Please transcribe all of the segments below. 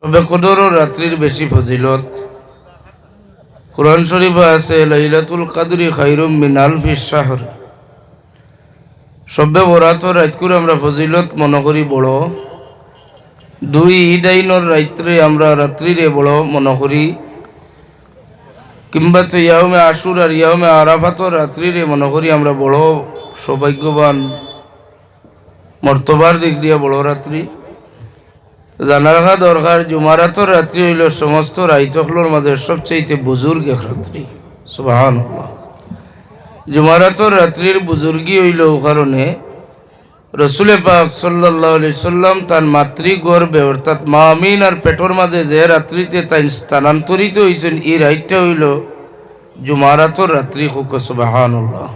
তবে কদর ও রাত্রির বেশি ফজিলত। কুরআন শরীফে আছে লাইলাতুল কদরি খায়রুম মিন আলফি শাহর। সবে বরাত রাত করে আমরা ফজিলত মনে করি বড়, দুই ঈদাইনর রাত্রে আমরা রাত্রিরে বড় মনে করি, কিংবা তো ইয়াউমে আশুর আর ইয়াউমে আরাফাতর রাত্রিরে মনে করি আমরা বড় সৌভাগ্যবান, মর্তবার দিক দিয়ে বড় রাত্রি। জানা রাখা দরকার জুমারাতর রাত্রি হইল সমস্ত রাইতগুলোর মাঝে সবচেয়ে বুজুর্গ এক রাত্রি। সুবহানাল্লাহ। জুমারাতর রাত্রির বুজুর্গি হইল কারণে রসুলে পাক সাল্লাল্লাহু আলাইহি সাল্লাম তার মাতৃগর্ভে অর্থাৎ মা আমিনার পেটর মাঝে যে রাত্রিতে তাই স্থানান্তরিত হয়েছেন, এই রাতটা হইল জুমারাতর রাত্রি। হোক সুবহানাল্লাহ।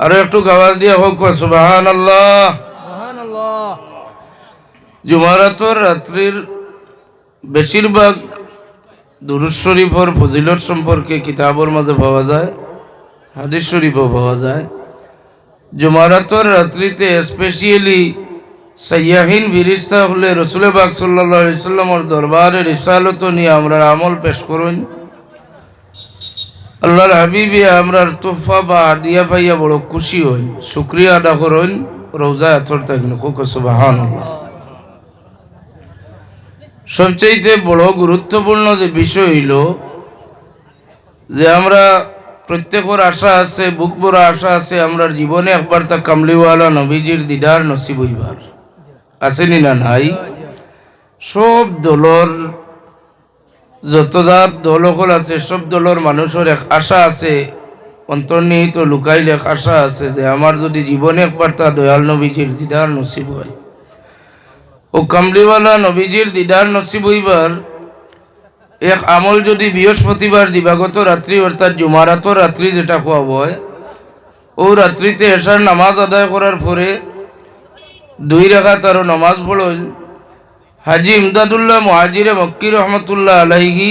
আরো একটু আওয়াজ দিয়ে হোক সুবহানাল্লাহ। জুমারাতর রাত্রির বেশিরভাগ দুরূদ শরীফের ফজিলত সম্পর্কে কিতাবের মাঝে পাওয়া যায়, হাদিস শরীফও পাওয়া যায়। জুমারাতর রাত্রিতে স্পেশালি সাইয়াহিন ফিরিস্তা হলে রসুল পাক সাল্লাল্লাহু আলাইহি সাল্লামের দরবারে রিসালত নিয়ে আমরা আমল পেশ করুন। আল্লাহর হাবিবে আমরার তোহফা বা হাদিয়া পাইয়া বড় খুশি হইন, শুকরিয়া আদা করুন। রওজা আতর থাকেন কোক সুবহানাল্লাহ। সবচেয়ে বড় গুরুত্বপূর্ণ যে বিষয় হইল যে আমরা প্রত্যেকের আশা আছে, বুক ভরা আশা আছে আমরার জীবনে একবার তা কামলিওয়ালা নবীজির দিদার নসিব হইবার। আসেনি না নাই? সব দলর যত জাত দলকল আছে সব দলর মানুষের এক আশা আছে, অন্তর্নিহিত লুকাইল এক আশা আছে যে আমার যদি জীবনে একবার তা দয়াল নবীজির দিদার নসিব হয়। ও কামলিওয়ালা নবীজির দিদার নসিব হইবার এক আমল যদি বৃহস্পতিবার দিবাগত রাত্রি অর্থাৎ জুমারাতর রাত্রি যেটা খোয়া হয়, ও রাত্রিতে এশার নামাজ আদায় করার পরে 2 রাকাত আরো নামাজ পড়ল। হাজি ইমদাদুল্লাহ মুহাজিরে মক্কি রহমতুল্লাহ আলাইহি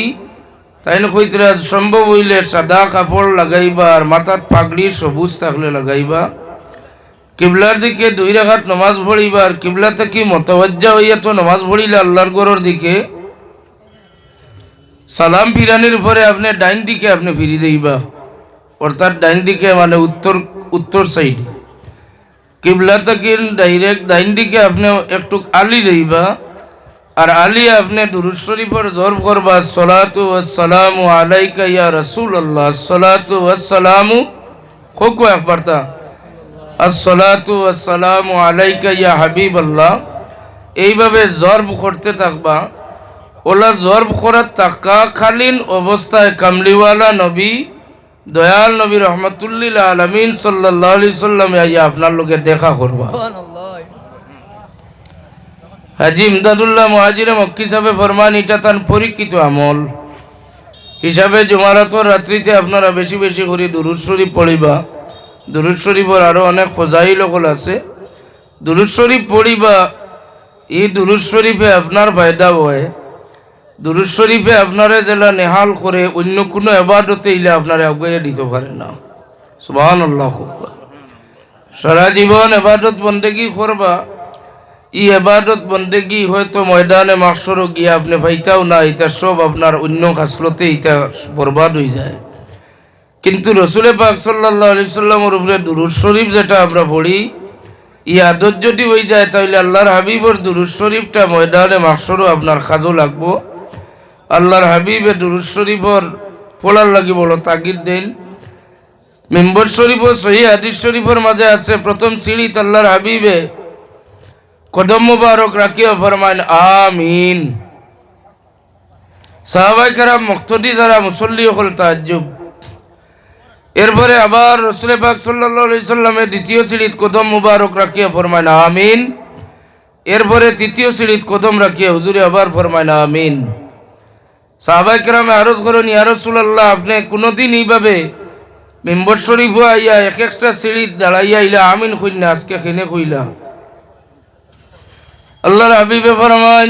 তাইন কইতরা সম্ভব হইলে সাদা কাপড় লাগাইবা আর মাথাত পাগড়ি সবুজ থাকলে লাগাইবা, কিবলার দিকে 2 রাকাত নামাজ পড়িবা আর কিবলা থেকে মতওয়াজ্জা হইয়া তো নামাজ পড়িলে আল্লাহর ঘরের দিকে সালাম ফিরানির পরে আপনি ডাইন দিকে আপনি ফিরি দেইবা, অর্থাৎ ডাইন দিকে মানে উত্তর সাইডে কিবলা থেকে ডাইরেক্ট ডাইন দিকে আপনি একটু আলি দেইবা আর আলি আপনি দুরূদ শরীফের জরব করবা সলাতু ওয়াসসালামু আলাইকা ইয়া রাসূলুল্লাহ, সলাতু ওয়াসসালামু কোকো একবার তা আসসালাতু ওয়াসসালামু আলাইকা ইয়া হাবিবাল্লাহ। এইভাবে জরব করতে থাকবা। ওলা জরব করার থাকাকালীন অবস্থায় কামলিওয়ালা নবী দয়াল নবী রহমতুল্লিল আলামিন সাল্লাল্লাহু আলাইহি সাল্লাম আইয়া আপনার লোকে দেখা করবা। হাজি ইমদাদুল্লাহ মুহাজিরে মক্কি সাহেব ফরমান এটা তার পরীক্ষিত আমল হিসাবে জুমারাতর রাত্রিতে আপনারা বেশি বেশি করে দুরূদ শরীফ পড়িবা। দুরূদ শরীফের আরো অনেক ফজাইল হল আছে। দুরূদ শরীফ পড়িবা, এই দুরূদ শরীফে আপনার ফায়দা হয়। দুরূদ শরীফে আপনারা জেলা নেহাল করে অন্য কোনো ইবাদতে ইলে আপনারা আগাইয়া দিতে পারে না। সুবহানাল্লাহ। সারা জীবন ইবাদত বন্দেগী করবা, এই ইবাদত বন্দেগী হয়তো ময়দানে মাহশরে গিয়ে আপনি পাইতাও না, এটা সব আপনার অন্য খাসলতে এটা বরবাদ হয়ে যায়। কিন্তু রসুল পাক সাল্লাল্লাহু আলাইহি সাল্লামের উপরে দুরূদ শরীফ যেটা আমরা পড়ি, এই আদত যদি হয়ে যায় তাহলে আল্লাহর হাবিবের দুরূদ শরীফটা ময়দানে মাহশরে আপনার কাজও লাগবো। আল্লাহর হাবিবে দুরূদ শরীফের পড়ার লাগি বড় তাগিদ দেন। মিম্বর শরীফ ও সহিহ হাদিস শরীফের মাঝে আছে প্রথম সিঁড়িতে আল্লাহর হাবিবে কদম মুবারক রাখিয়া ফরমায় আমিন। সাহাবায়ে কেরাম মুক্তদি যারা মুসল্লি হল তাজ্জুব। এরপরে আবার রাসূল পাক সাল্লাল্লাহু আলাইহি সাল্লামের দ্বিতীয় সিঁড়িতে কদম মুবারক রাখিয়া ফরমায় আমিন। এরপরে তৃতীয় সিঁড়িতে কদম রাখিয়া হুজুরে আবার ফরমায় আমিন। সাহাবায়ে কেরামে আরজ করেন ইয়া রাসূলুল্লাহ আপনি কোনদিন এইভাবে মিম্বর শরীফ আইয়া এক একটা সিঁড়ি দাঁড়াইয়া ইলা আমিন কইন না, আজকে খেনে কইলা। আল্লাহর হাবিবে ফরমান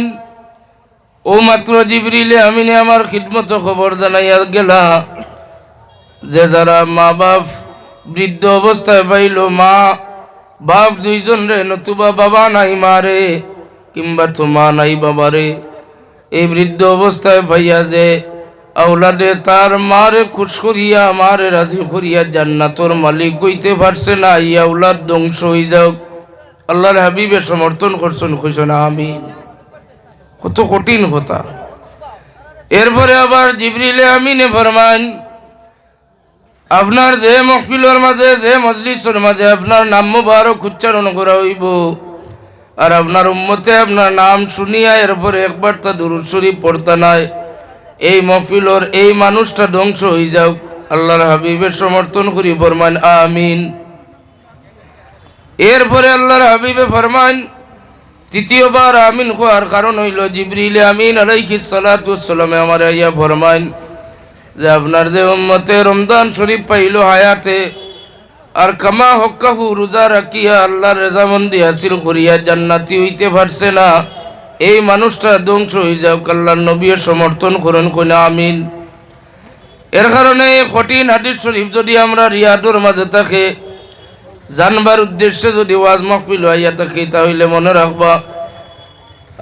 ও মাত্র জিবরিলে আমিনে আমার খিদমত খবর জানাইয়া গেলা যে যারা মা বাপ বৃদ্ধ অবস্থায় পাইল, মা বাপ দুইজন রে নতুবা বাবা নাই মা রে কিংবা তো মা নাই বাবা রে, এই বৃদ্ধ অবস্থায় ভাইয়া যে আওলাদে তার মারে খুশ করিয়া মারে রাজি করিয়া জান্নাতর মালিক হইতে পারছে না, এই আওলাদ ধ্বংস হয়ে যাওক। আল্লাহর হাবিবে সমর্থন করছেন, কইছেন আমিন। কত কঠিন কথা। এরপরে আবার জিবরিলে আমিনে ফরমান, আপনার যে মহফিলের মাঝে যে মজলিসের মাঝে আপনার নাম মুবারক উচ্চারণ করা হইব আর আপনার উম্মতে আপনার নাম শুনিয়া এরপরে একবার তা দুরূদ শরীফ পড়তা নাই, এই মহফিলের এই মানুষটা ধ্বংস হয়ে যাওক। আল্লাহর হাবিবের সমর্থন করি ফরমান আমিন। এরপরে আল্লাহর হাবিবে ফরমান, তৃতীয়বার আমিন হওয়ার কারণ হইল জিবরিল আমিন আলাইহিস সালাতু ওয়াস সালামে আমার আইয়া ফরমান যে আপনার যে উম্মতে রমজান শরীফ পাইল হায়াতে আর কামা হক্কাহু রোজা রাখিয়া আল্লাহর রেজামন্দি হাসিল করিয়া জান্নাতি হইতে পারছে না, এই মানুষটা ধ্বংস হয়ে যাওক। আল্লাহর নবীর সমর্থন করেন, কইনা আমিন। এর কারণে কঠিন হাদিস শরীফ যদি আমরা রিয়াদুর মাঝে থাকে, জানবার উদ্দেশ্যে যদি ওয়াজ মাহফিল হইয়া থাকে, তাহলে মনে রাখবা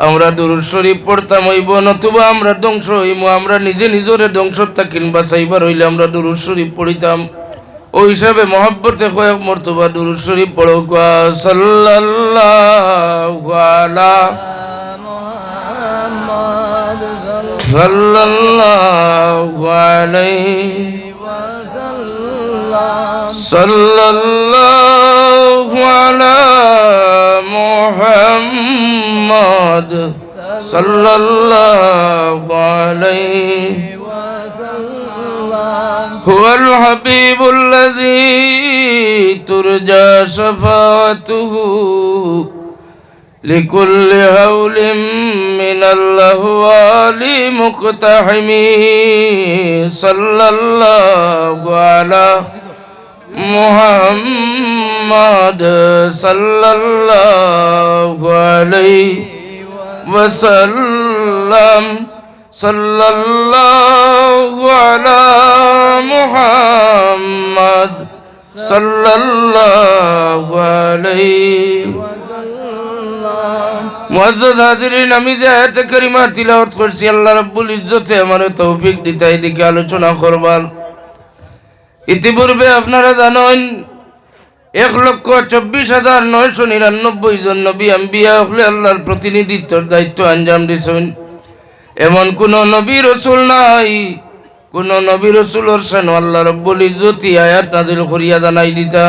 আমরা দুরূদ শরীফ পড়তাম হইব, নতুবা আমরা ধ্বংস হইব। আমরা নিজে নিজরে ধ্বংস থাকিন বাঁচাইবার হইলে আমরা দুরূদ শরীফ পড়িতাম। ওই হিসাবে মহব্বতে কয়েক মর্তবা দুরূদ শরীফ পড়ো। সাল্লাল্লাহু আলা মুহাম্মাদ সাল্লাল্লাহু আলাইহি ওয়াসাল্লাম সাল্লাল্লাহু আলা মুহাম্মাদ সাল্লাল্লাহু আলাইহি ওয়াসাল্লাম হুয়াল হাবিবুল্লাযী তুরজা শাফাআতুহু লিকুল্লি হাওলিন মিনাল আহওয়ালি মুকতাহিমি সাল্লাল্লাহু আলা মুহাম্মাদ সাল্লাল্লাহু আলাইহি ওয়াসাল্লাম সাল্লাল্লাহু আলা মুহাম্মাদ সাল্লাল্লাহু আলাইহি ওয়াসাল্লাম। মুআজ্জাজ হাজিরিন, আমি যে আয়াতে কারিমা তিলাওয়াত করছি, আল্লাহ রাব্বুল ইজ্জতে আমার তৌফিক দিতে এদিকে আলোচনা করবার। ইতিপূর্বে আপনারা জানেন ১,২৪,৯৯৯ জন নবী আম্বিয়া হলে আল্লাহর প্রতিনিধিত্বর দায়িত্ব আঞ্জাম দিয়েছেন। এমন কোন নবী রসুল নাই, কোন নবী রসুলের শান আল্লাহ রাব্বুল ইজ্জত আয়াত নাযিল করিয়া জানাই দিতা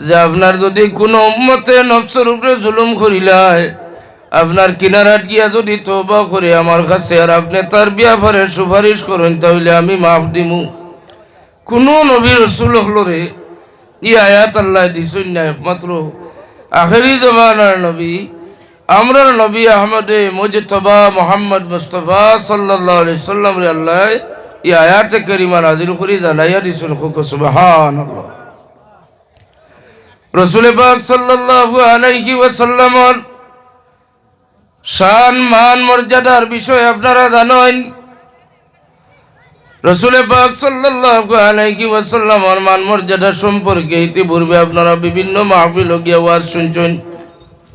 যে আপনার যদি কোনো উম্মতে নফসের উপরে জুলুম করিলায়, আপনার কিনারাত গিয়া যদি তওবা করে আমার কাছে আর আপনি তার ব্যাপারে সুপারিশ করেন, তাহলে আমি মাফ দিমু। কোন নবী রসুল হলরে ই আয়াত আল্লাহ দিছেন না, একমাত্র আখেরি জমানার নবী আমরার নবী আহমদে মুজতবা মুহাম্মদ মুস্তাফা সাল্লাল্লাহু আলাইহি সাল্লাম রে আল্লাহ ই আয়াতে কারিমা নাযিল করি জানাইয়া দিছেন। সুবহানাল্লাহ। রাসূল পাক সাল্লাল্লাহু আলাইহি ওয়াসাল্লামের শান মান মর্যাদার বিষয় আপনারা জানেন। রাসূল পাক সাল্লাল্লাহু আলাইহি ওয়াসাল্লামের মান মর্যাদা সম্পর্কে ইতিপূর্বে আপনারা বিভিন্ন মাহফিল গিয়ে ওয়াজ শুনছেন।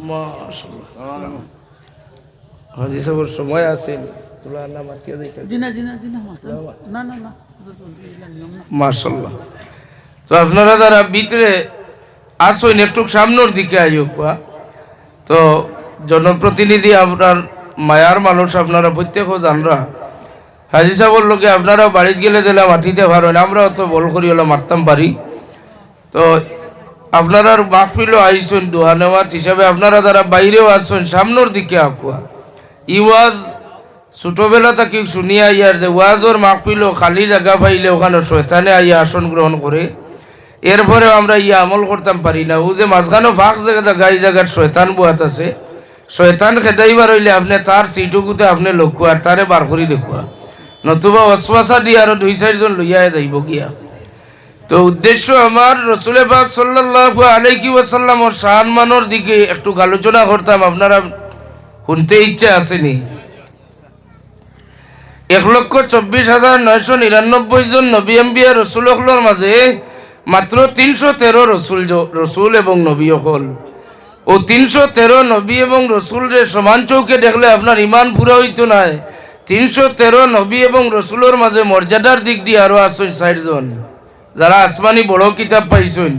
মাশাআল্লাহ। হাজী সাহেবের সময় আছে তোলা না মাতিয়া যাইতা জিনা না না না মাশাআল্লাহ। তো আপনারা যারা ভিতরে আসুন একটু সামনের দিকে আইবা। তো জনপ্রতিনিধি আপনার মায়ার মানুষ, আপনারা প্রত্যেক জানরা হাজী সাহেবের লোকে আপনারা বাড়িতে গেলে জেলা মাটিতে পারেন, আমরা অত বল করি হলে মারতাম পারি। তো আপনারা মাহফিলও আইসেন দোয়া নেওয়ার হিসাবে আপনারা যারা বাইরেও আসছেন সামনের দিকে আঁকুয়া। ই ওয়াজ ছোটবেলা থেকে শুনিয়া ইয়ার যে ওয়াজর মাহফিলও খালি জায়গা পাইলে ওখানে শয়তানে আইয়া আসন গ্রহণ করে, এরপরেও আমরা ইয়া আমল করতাম পারি না। ও যে মাঝখানে ফাঁক জায়গা এই জায়গার শয়তান বুয়াত আছে, শয়তান খেদাইবার হইলে আপনি তার সিটুকুতে আপনি লক্ষ্য আর তারে বার করি দেখুয়া, নতুবা ওয়াসওয়াসা দিয়ে আরো 2-4 জন লইয়া যাইব গিয়া। তো উদ্দেশ্য আমার রাসূল পাক সাল্লাল্লাহু আলাইহি ওয়াসাল্লামের সম্মানের দিকে একটু আলোচনা করতাম, আপনারা শুনতে ইচ্ছা আসেনি। ১,২৪,৯৯৯ জন নবী আম্বিয়া রসুল হকলের মাঝে মাত্র ৩১৩ রসুল এবং নবী হল। ও 313 নবী এবং রসুলের সমান চৌকে দেখলে আপনার ইমান পুরা হইতো না। 313 নবী এবং রসুলের মাঝে মর্যাদার দিক দিয়ে আরো আসেন 60 জন, যারা আসমানি বড় কিতাব পাইছেন।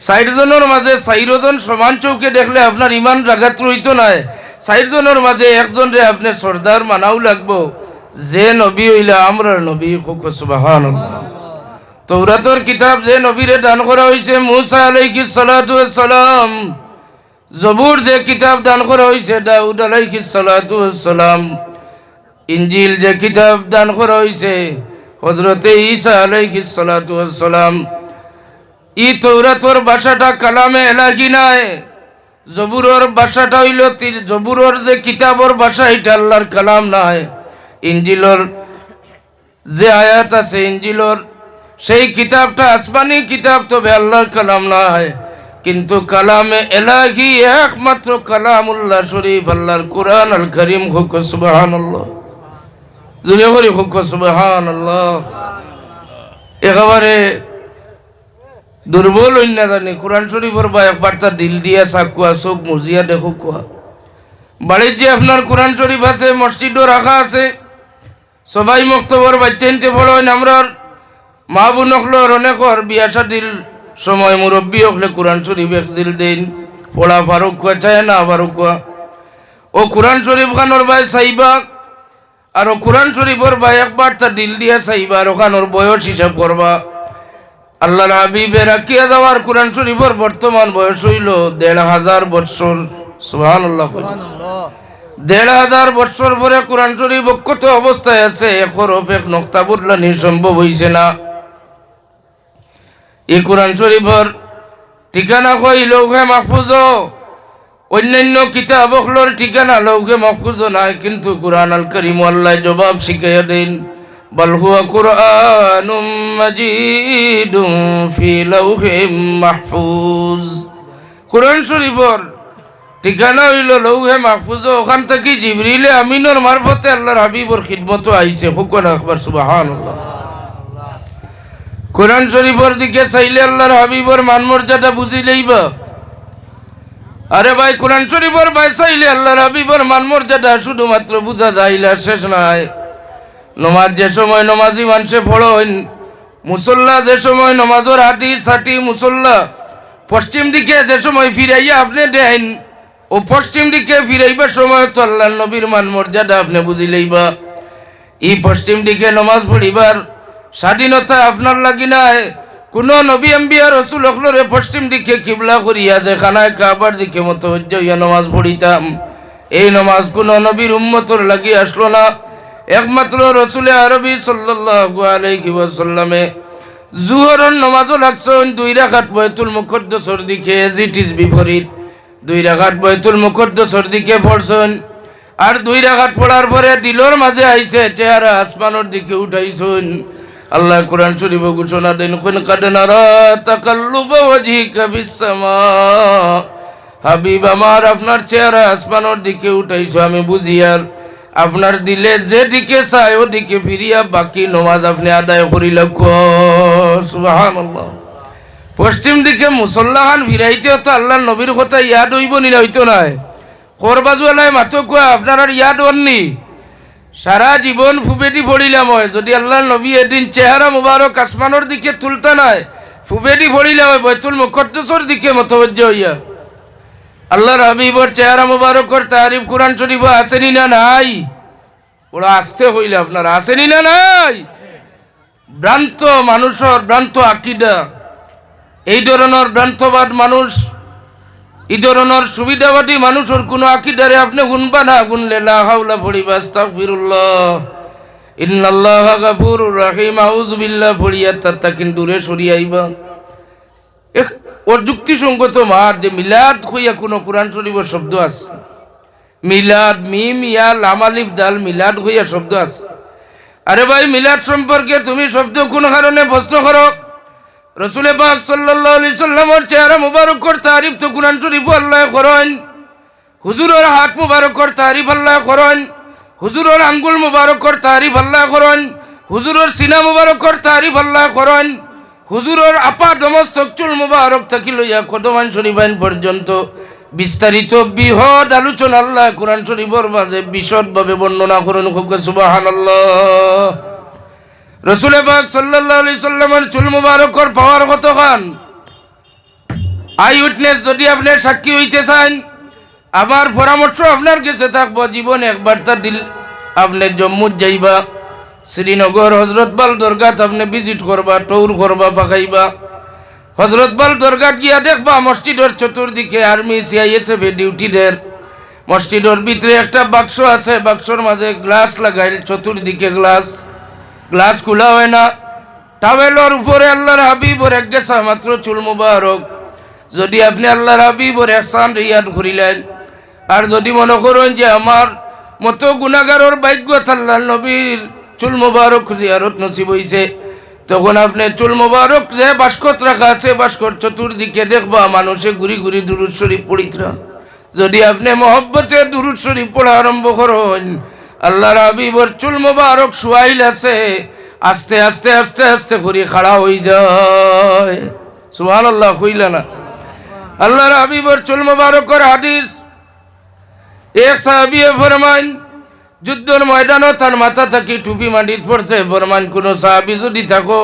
60 জনের মাঝে 4 জন সমান চৌকে দেখলে আপনার ইমান জাগাত রইতো না। 60 জনের মাঝে একজন রে আপনি সর্দার মানাও লাগবো, যে নবী হইলা আমরার নবী। সুবহানাল্লাহ। তৌরাতর কিতাব যে নবীরে দান করা হয়েছে মুসা আলাইহিস সালাতু ওয়াস সালাম, জবুর যে কিতাব দান করা হয়েছে দাউদ আলাইহিস সালাতু ওয়াস সালাম, ইনজিল যে কিতাব দান করা হয়েছে হযরতে ঈসা আলাইহিস সালাতু ওয়াস সালাম। ই তৌরাতর ভাষাটা কালামে ইলাহি নাই, জবুরর ভাষাটা হইল জবুরর যে কিতাবর ভাষা এটা আল্লাহর কালাম নাই। ইনজিলর যে আয়াত আছে ইনজিলর সেই কিতাবটা আসমানি কিতাব, তবে আল্লাহর কালাম নাই। কিন্তু কালামে ইলাহি একমাত্র কালামুল্লাহ শরীফ আল্লাহর কোরআন আল করিম। হুক সুবহানাল্লাহ, জুড়ে বলি হুক সুবহানাল্লাহ। একেবারে দুর্বল হইন না জানি কোরআন শরীফের বা একবার তার দিল দিয়া চাকুয়া চোখ মুজিয়া দেখো কোয়া। বাড়ির যে আপনার কোরআন শরীফ আছে, মসজিদও রাখা আছে, সবাই মক্তবর বাচ্চাইনতে পড়েন। আমরা মা বোন হকলর অনেকর বিয়া শাদির সময় মুরব্বী হকলে কোরআন শরীফ একজিল দিন পড়া ফারুক কোয়া চায় না ফারুক কোয়া। ও কোরআন শরীফ খানোর বাই চাইবা, আর ও কোরআন শরীফর বাই একবার তার দিল দিয়া চাইবা, আর ওখানোর বয়স হিসাব করবা। আল্লাহর হাবিবে রাখিয়া যাওয়ার কোরআন শরীফের বর্তমান বয়স হইল ১৫০০ বৎসর। সুবহানাল্লাহ। ১৫০০ বৎসর পরে কোরআন শরীফ অক্ষত অবস্থায় আছে, এক হরফ এক নক্তা বদলানি সম্ভব হইছে না। এই কোরআন শরীফের ঠিকানা কই লৌহে মাহফুজ, অন্যান্য কিতাব হলোর ঠিকানা লৌহে মাহফুজ নাই, কিন্তু কোরআন আল কারীম আল্লাহ জবাব শিখাইয়া দেন, বাল হুয়া কুরআনুম মাজিদুম ফি লাউহিম মাহফুজ। কোরআন শরীফের ঠিকানা হইল লৌহে মাহফুজ, ওখান থেকে জিবরিলে আমিনের মারফতে আল্লাহর হাবিবর খিদমত আইছে। হুকুন আকবার সুবহানাল্লাহ। কোরআন শরীফের দিকে চাইলে আল্লাহর হাবিবর মানমর্যাদা বুঝিলেইবা। আরে ভাই কোরআন শরীফের ভাই চাইলে আল্লাহর হাবিবর মানমর্যাদা শুধুমাত্র বুঝা যাইলে শেষ নাই। নমাজ যে সময় নমাজি মানুষে পড়েন, মুসল্লা যে সময় নমাজের হাঁটি ছাটি মুসল্লা পশ্চিম দিকে যে সময় ফিরাইয়া আপনি দেন, ও পশ্চিম দিকে ফিরাইবার সময় তো আল্লাহ নবীর মান মর্যাদা আপনি বুঝিলেইবা। এই পশ্চিম দিকে নমাজ পড়িবার স্বাধীনতা আপনার লাগি নাই। কোন নবী আম্বিয়া রসুল হকলরে পশ্চিম দিকে কিবলা করিয়া যে খানায় কাবার দিকে মতো হইয়া নমাজ পড়িতাম, এই নমাজ কোন নবীর উম্মতর লাগি আসলো না। একমাত্র রসুলে আরবি সাল্লাল্লাহু আলাইহি ওয়াসাল্লামে জুহরের নমাজও লাগছেন 2 রাকাত বাইতুল মুকদ্দাসের দিকে, এজ ইট ইজ বিপরীত। 2 রাকাত বাইতুল মুকদ্দাসের দিকে পড়ছেন, আর 2 রাকাত পড়ার পরে দিলর মাঝে আইছে চেহারা আসমানের দিকে উঠাইছেন। আল্লাহ কোরআন শরীফে ঘোষণা দেন, কুন কাদ নারা তাকাল্লুবা ওয়াজহিকা ফিস সামা। হাবিব আমার, আপনার চেহারা আসমানের দিকে উঠাইছো আমি বুঝি, আর আপনার দিলে যে দিকে চায় ওদিকে ফিরিয়া বাকি নমাজ আপনি আদায় করিল। সুবহানাল্লাহ। পশ্চিম দিকে মুসল্লাহান ফিরাইতে তো আল্লাহ নবীর কথা ইয়াদ হইব নিলে হইতো নাই। খরবাজুয়ালায় মাত্র কয় আপনার আর ইয়াদ হননি, সারা জীবন ফুবেদি পড়িলাম হয়। যদি আল্লাহ নবী এদিন চেহারা মুবারক আসমানের দিকে তুলতা নাই, ফুবেদি পড়িলাম হয় বাইতুল মুকদ্দাসের দিকে মতওয়াজ্জ হইয়া। আল্লাহর হাবিবর চেহারা মুবারকর তারিফ কোরআন শরীফে আসেনি না নাই? ওরা আসতে হইলে আপনার আসেনি না নাই? ভ্রান্ত মানুষের ভ্রান্ত আকিদা, এই ধরনের ভ্রান্তবাদ মানুষ, এই ধরনের সুবিধাবাদী মানুষের কোনো আকিদারে আপনি গুনবা না, গুনলে লা হাওলা পড়িবা আস্তাগফিরুল্লাহ ইন্নাল্লাহা গাফুরুর রহিম আউযু বিল্লাহ পড়িয়া তাত্তাকিন দূরে সরিয়াইবা। ওর যুক্তিসঙ্গত মার যে মিলাদ হইয়া কোনো কোরআন শরীফের শব্দ আছে, মিলাদ মিম ইয়া লাম আলিফ দাল মিলাদ হইয়া শব্দ আছে। আরে ভাই মিলাদ সম্পর্কে তুমি শব্দ কোন কারণে প্রশ্ন করো? রসুল পাক সাল্লাল্লাহু আলাইহি সাল্লামের চেহারা মুবারকর তারিফ তো কোরআন শরীফে আল্লাহ করেন, হুজুরের হাত মুবারকর তারিফ আল্লাহ করেন, হুজুরের আঙ্গুল মুবারকর তারিফ আল্লাহ করেন, হুজুরের সিনা মুবারকর তারিফ আল্লাহ করেন, হুজুরের আপা দমস্তক চুল মুবারক থাকি লইয়া কদমান শরীফাইন পর্যন্ত বিস্তারিত বৃহৎ আলোচনা আল্লাহ কোরআন শরীফের মাঝে বিশদভাবে বর্ণনা করুন। খুব সুবহানাল্লাহ। রাসূল পাক সাল্লাল্লাহু আলাইহি সাল্লামের চুল মুবারকর পাওয়ার কতখান আই উইটনেস যদি আপনি সাক্ষী হইতে চান, আমার পরামর্শ আপনার কাছে থাকবো, জীবন একবার তা দিল আপনি জম্মু যাইবা, শ্রীনগর হজরতবাল দরগাত আপনি ভিজিট করবা, টৌর করবা, পাকাইবা। হজরতবাল দরগাত গিয়া দেখবা মসজিদের চতুর্দিকে আর্মি সিআইএসএফ ডিউটিদের। মসজিদের ভিতরে একটা বাক্স আছে, বাক্সর মাঝে গ্লাস লাগাইল, চতুর্দিকে গ্লাস, গ্লাস খোলা হয় না। টাওয়েলের উপরে আল্লাহর হাবিবর এক গেছা মাত্র চুল মুবারক। যদি আপনি আল্লাহর হাবিবর একসান রিয়াদ ঘুরিলেন, আর যদি মনে করেন যে আমার মতো গুনাহগারের ভাগ্য আল্লাহর নবীর চুল মুবারক জিয়ারত নসিব হইছে, তখন আপনি চুল মুবারক যে বাস্কত রাখা আছে, বাস্কর চতুর্দিকে দেখবা মানুষে ঘুরি ঘুরি দুরূদ শরীফ পড়িতরা। যদি আপনি মহব্বতে দুরূদ শরীফ পড়া আরম্ভ করেন, আল্লাহর হাবিবর চুল মুবারক শুয়াইল আছে, আস্তে আস্তে আস্তে আস্তে করে খাড়া হয়ে যায়। সুবহানাল্লাহ কইলা না? আল্লাহর হাবিবর চুল মুবারকর হাদিস। এক সাহাবী ফরমান, যুদ্ধের ময়দানও তার মাথা থাকি টুপি মাটিত পড়ছে। ফরমান, কোনো সাহাবী যদি থাকো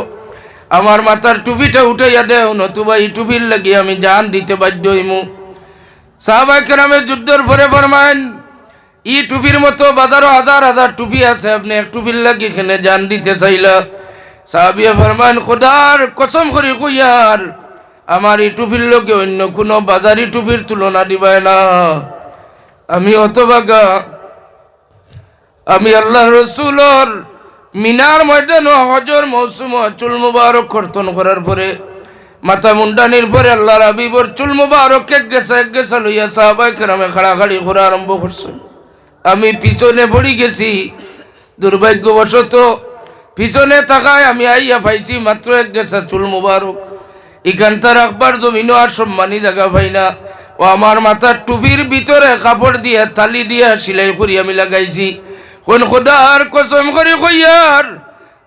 আমার মাথার টুপিটা উঠাইয়া দেও, নতুবা এই টুপির লাগি আমি জান দিতে বাধ্য হইমু। সাহাবায়ে কেরামে যুদ্ধের পরে ফরমান, ই টুপির মতো বাজারও হাজার হাজার টুপি আছে, আপনি এক টুপির লাগি এখানে জান দিতে চাইলা? সাহাবী ফরমান, খোদার কসম করে কইয়ার আমার এই টুপির লোকে অন্য কোনো বাজারি টুপির তুলনা দিবায় না। আমি হতভাগা, আমি আল্লাহ রসুলর মিনার ময়দানে হজর মৌসুম চুল মুবারক কর্তন করার পরে মাথা মুন্ডানির পরে আল্লাহর হাবিবর চুল মুবারক এক গেছা লইয়া সাহাবায়ে কেরামে খাড়াখাড়ি করা আরম্ভ করছেন। আমি পিছনে পড়ি গেছি, দুর্ভাগ্যবশত পিছনে তাকায় আমি আইয়া পাইছি মাত্র এক গেছা চুল মুবারক। এখানটা রাখবার জমিনও আর সম্মানী জায়গা পাই না। ও আমার মাথার টুপির ভিতরে কাপড় দিয়া তালি দিয়া সেলাই করি আমি লাগাইছি। কোন খোদার কসম করে কইয়ার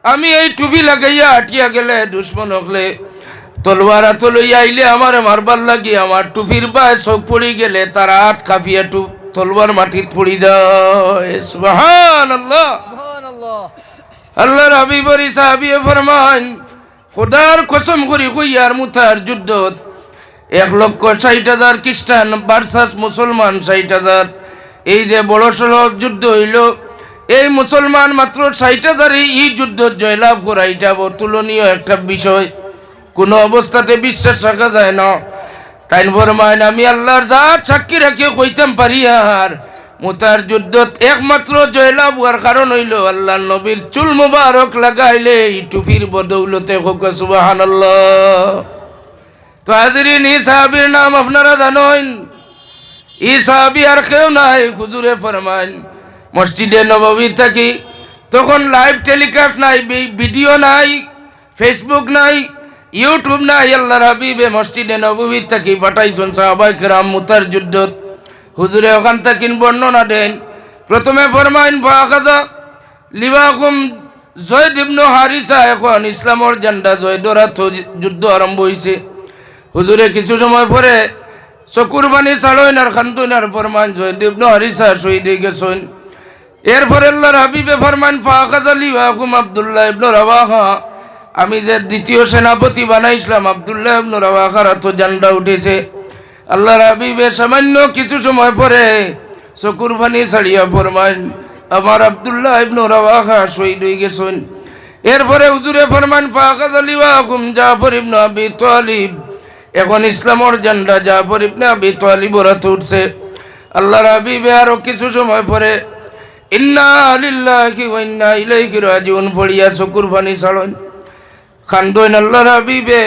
আমি এই টুপি লাগাইয়া আটিয়া গেলে দুশ্মন হকলে তলোয়ার হাতে লইয়া আইলে আমার মারবার লাগি আমার টুপির বায় চোখ পড়ি গেলে তার হাত কাঁপিয়া তলোয়ার মাটিত পড়ি যায়। সুবহানাল্লাহ। আল্লাহর হাবিবর সাহাবীয়ে ফরমান, খোদার কসম করে কইয়ার মুতার যুদ্ধত 1,60,000 খ্রিস্টান ভার্সাস মুসলমান 60,000। এই যে বড় সড়ক যুদ্ধ হইল, এই মুসলমান মাত্র 60,000 এই যুদ্ধ জয়লাভ করা, এটা অতুলনীয় একটা বিষয়, কোনো অবস্থাতে বিশ্বাস রাখা যায় না। তাই ফরমান, আমি আল্লাহর জাত সাক্ষী রাখিয়ে কইতাম পারি আর মুতার যুদ্ধত একমাত্র জয়লাভ হওয়ার কারণ হইল আল্লাহর নবীর চুল মুবারক লাগাইলে এই টুপির বদৌলতে। হোক সুবহানাল্লাহ। তো হাজিরিন, এই সাহাবীর নাম আপনারা জানেন। এই সাহাবী আর কেউ নাই, হুজুরে ফরমান মসজিদে নববী থাকি তখন লাইভ টেলিকাস্ট নাই, ভিডিও নাই, ফেসবুক নাই, ইউটিউব নাই। আল্লাহর হাবিবে মসজিদে নববী থাকি পাঠাইছেন সাহাবায়ে কেরাম মুতার যুদ্ধত। হুজুরে ওখান থেকে বর্ণনা দেন। প্রথমে ফরমান, ফাখাযা লিবাকুম জয়দ ইবনে হারিসা, এখন ইসলামের ঝান্ডা জয়দরাত যুদ্ধ আরম্ভ হইছে। হুজুরে কিছু সময় পরে চকুর পানি ছাড়ইন আর খান্দুন আর ফরমান, জয়দ ইবনে হারিসা শহীদ হয়ে গেছেন। এরপরে আল্লাহর হাবিবে ফরমান, ফাখাযা লিবাকুম আব্দুল্লাহ ইবনে রাওয়াহা, আমি যে দ্বিতীয় সেনাপতি বানাইছিলাম আব্দুল্লাহ ইবনে রাওয়াহার তো ঝান্ডা উঠেছে। আল্লাহর হাবিবে সামান্য কিছু সময় পরে চকুর পানি ছাড়িয়া ফরমান, আমার আব্দুল্লাহ ইবনে রাওয়াহা শহীদ হয়ে গেছেন। এরপরে হুজুরে ফরমান, ফাখাযা লিবাকুম জাফর ইবনে আবি তালিব, এখন ইসলামের ঝান্ডা জাফর ইবনে আবি তালিবের হাতে উঠছে। আল্লাহর হাবিবে আরো কিছু সময় পরে ইন্না লিল্লাহি ওয়া ইন্না ইলাইহি রাজিউন পড়িয়া চকুর পানি ছাড়েন, খান্দইন আল্লাহর হাবিবে।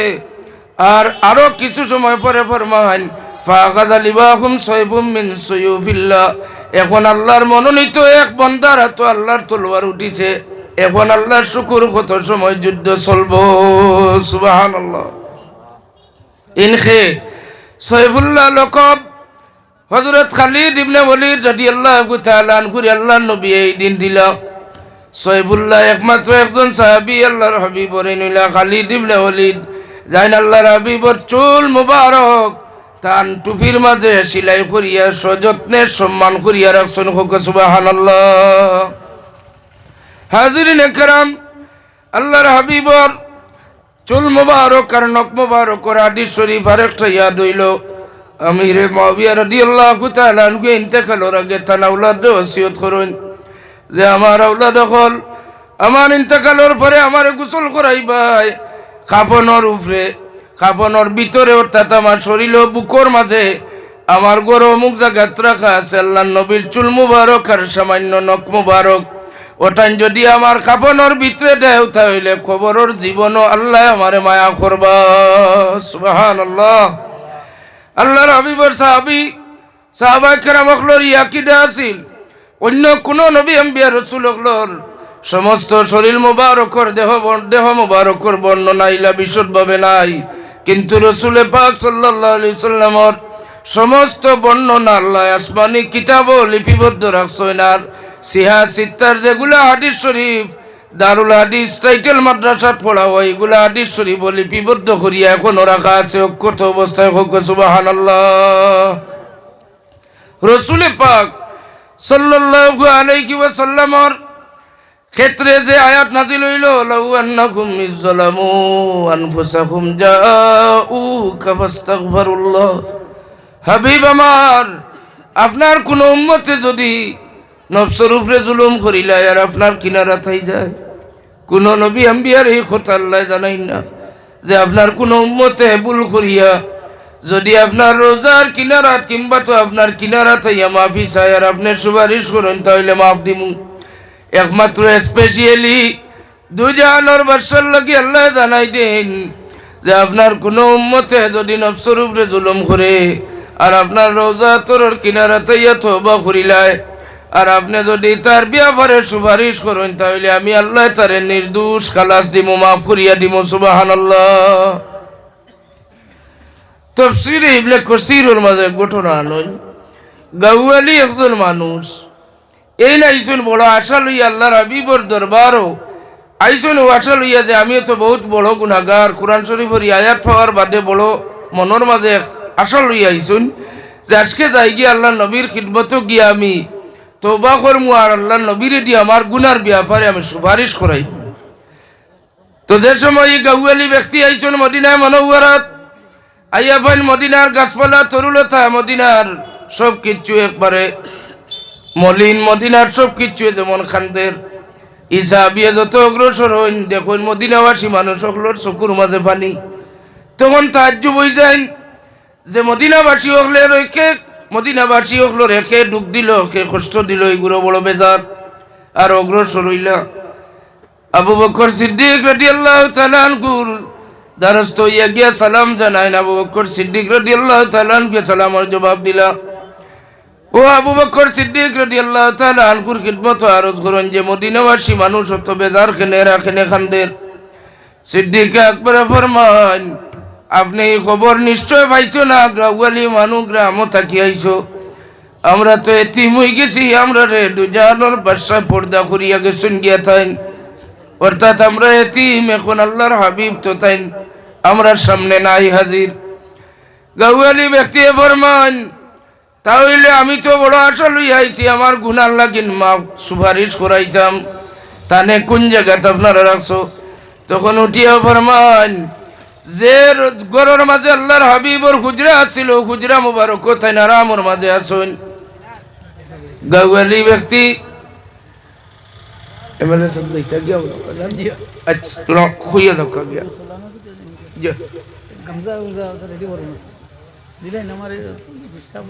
আর আরো কিছু সময় পরে ফরমান, ফাখাযা লিবাকুম সাইফুম মিন সুয়ুফিল্লাহ, এখন আল্লাহর মনোনীত এক বান্দার হাতে আল্লাহর তলোয়ার উঠিছে। এখন আল্লাহর শুকর, কত সময় যুদ্ধ চলবো। সুবহানাল্লাহ। ইনখে সাইফুল্লাহ লকব হযরত খালিদ ইবনে ওয়ালিদ রাদিয়াল্লাহু তাআলা আনহু আল্লাহর নবী এই দিন দিল। সাইফুল্লাহ একমাত্র একজন সাহাবী আল্লাহর হাবিবর নিলা খালিদ ইবনে ওয়ালিদ, যাইন আল্লাহর হাবিবর চুল মুবারক তান টুপির মাঝে সিলাই করিয়া সযত্নে সম্মান করিয়া রাখছেন। হোক সুবহানাল্লাহ। হাজিরিন একরাম, আল্লাহর হাবিবর চুল মুবারক আর নখ মুবারক আর হাদিস শরীফ আরেকটা ইয়াদ হইল। আমিরে মুআবিয়া রাদিয়াল্লাহু তাআলা আনহু ইন্তেকালের আগে তার আওলাদকে ওসিয়ত করেন যে আমার আওলাদ হল আমার ইন্তেকালের পরে আমার গোসল করাইবাই কাফনের উপরে, কাফনের ভিতরে অর্থাৎ আমার শরীর ও বুকর মাঝে আমার গরো মুখ জাগাত রাখা আছে আল্লাহর নবীর চুল মুবারক আর সামান্য নখ মুবারক। ওটান যদি আমার কাফনের ভিতরে দেয় তাহলে খবরের জীবনও আল্লাহ আমারে মায়া করবা। সুবহানাল্লাহ। আল্লাহর হাবিবর সাহাবায়ে কেরাম হকলর ইয়াকিদা আছিল অন্য কোন নবী আম্বিয়া রাসূল হকলর সমস্ত শরীর মুবারকর দেহ মুবারকর বর্ণনা ইলা বিশদভাবে নাই, কিন্তু রাসূল পাক সাল্লাল্লাহু আলাইহি সাল্লামর সমস্ত বর্ণনা আল্লাহ আসমানি কিতাবও লিপিবদ্ধ রাখছেন। আর সিহা সিত্তার যেগুলা হাদিস শরীফ দারুল হাদিস টাইটেল মাদ্রাসাত পড়া হয় এগুলা হাদিস শরীফ লিপিবদ্ধ করিয়া এখনো রাখা আছে অক্ষত অবস্থায়। হোক সুবহানাল্লাহ। রাসূল পাক সাল্লাল্লাহু আলাইহি ওয়াসাল্লামর ক্ষেত্রে যে আয়াত নাজিল হইল লাউ আন্নাকুম ইযলামু আনফুসাকুম জাউকা ফাস্তাগফিরুল্লাহ, হাবিব আমার আপনার কোন উম্মতে যদি নফসের উপরে জুলুম করিলা আর আপনার কিনারা থাই যায়, কোন নবী আম্বিয়ার এই কথা আল্লাহ জানাই না যে আপনার কোন উম্মতে ভুল করিয়া যদি আপনার রোজার কিনারাত কিংবা তো আপনার কিনারা থাইয়া মাফি চাই আর আপনি সুপারিশ করেন তাহলে মাফ দিমু। একমাত্র স্পেশালি দুজাহানের বাদশার লাগি আল্লাহ জানাই দেন যে আপনার কোন উম্মতে যদি নফসের উপরে জুলুম করে আর আপনার রোজা তোর কিনারা থাইয়া তওবা করিলায় আর আপনি যদি তার ব্যাপারে সুপারিশ করেন তাহলে আমি আল্লাহ তারে নির্দোষ খালাস দিমু, মাফ করিয়া দিমু। সুবহানাল্লাহ। তাফসীরে ইবনে কাসীরের মাঝে ঘটনা নয়, গাওয়ালি একজন মানুষ এই আইসুন বড় আশা লইয়া আল্লাহর হাবিবর দরবারও আইসুন আশা লইয়া যে আমিও তো বহুত বড় গুনাহগার, কোরআন শরীফের আয়াত পাওয়ার বাদে বড় মনের মাঝে আশা লইয়া আইসুন যে আজকে যাই গিয়ে আল্লাহর নবীর খিদমত গিয়া আমি তওবা করমু আর আল্লাহর নবীরে দিয়ে আমার গুনার ব্যাপারে আমি সুপারিশ করাই। তো যে সময় এই গাওয়ালি ব্যক্তি আইসুন মদিনায় মুনাওয়ারাত আইয়া ভাই মদিনার গাছপালা তরুলতা মদিনার সব কিছু একবারে মলিন, মদিনার সব কিছু যেমন খান্দের ইসাবিয়ে যত অগ্রসর হইন দেখুন মদিনাবাসী মানুষ হকলোর চকুর মাঝে পানি। তখন তাজ্জুব হয়ে যায় যে মদিনাবাসী হকলে রেখে মদিনাবাসী হকলো রেখে দুঃখ দিল কে কষ্ট দিল এগুলো বড় বেজার আর অগ্রসর হইলা। আবু বকর সিদ্দিক রাদিয়াল্লাহু তাআলা আনহুর দ্বারস্থ হইয়া গিয়া সালাম জানাইন। আবু বকর সিদ্দিক রাদিয়াল্লাহু তাআলা আনহুকে সালামের জবাব দিলা। ও আবু বকর সিদ্দিক রাদিয়াল্লাহু তাআলা আনহুর খিদমত আরজ করেন যে মদিনাবাসী মানুষ অত বেজার খেনে রাখেন খানদের। সিদ্দিক আকবর ফরমান আপনি এই খবর নিশ্চয় পাইছো না, গাওয়ালি মানুষ গ্রামও থাকি আইছো, আমরা তো এতিম হয়ে গেছি, আমরা রে দুজাহানের বাদশা পর্দা করিয়া গেছুন গিয়া থাইন, অর্থাৎ আমরা এতিম, এখন আল্লাহর হাবিব তো তাইন আমরার সামনে নাই হাজির। গাওয়ালি ব্যক্তি ফরমান তাহলে আমি তো বড় আশা লইয়া আইছি আমার গুনার লাগিন মাফ সুপারিশ করাইতাম, তানে কোন জায়গাতে আপনারা রাখছো? তখন উঠিয়া ফরমান যে ঘরের মাঝে আল্লাহর হাবিবর হুজরা আছিল হুজরা মুবারক কোথায় না রামর মাঝে আসুন। গাওয়ালি ব্যক্তি এমএলএ সব দেখতে গিয়া আচ্ছা তোরা খুইয়া দাও গিয়া জি গামজা রেডি করুন দিলেন আমারে বিশ্বাস